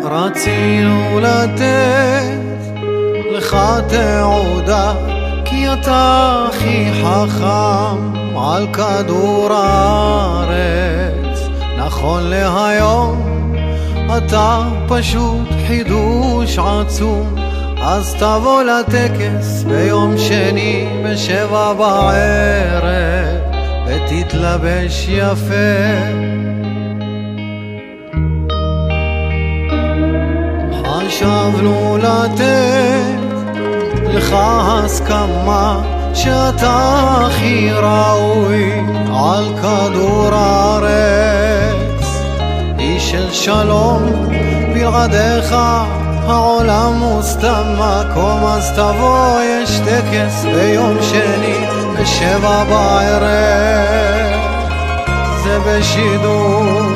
רצינו לתת לך תעודה, כי אתה הכי חכם על כדור הארץ. נכון להיום אתה פשוט חידוש עצום, אז תבוא לטקס ביום שני ב7 בערב ותתלבש יפה. חשבנו לתת לך הסכמה שאתה הכי ראוי על כדור הארץ, איש של שלום, בלעדיך העולם הוא סתם מקום. אז תבוא, יש טקס ביום שני ב7 בערב, זה בשידור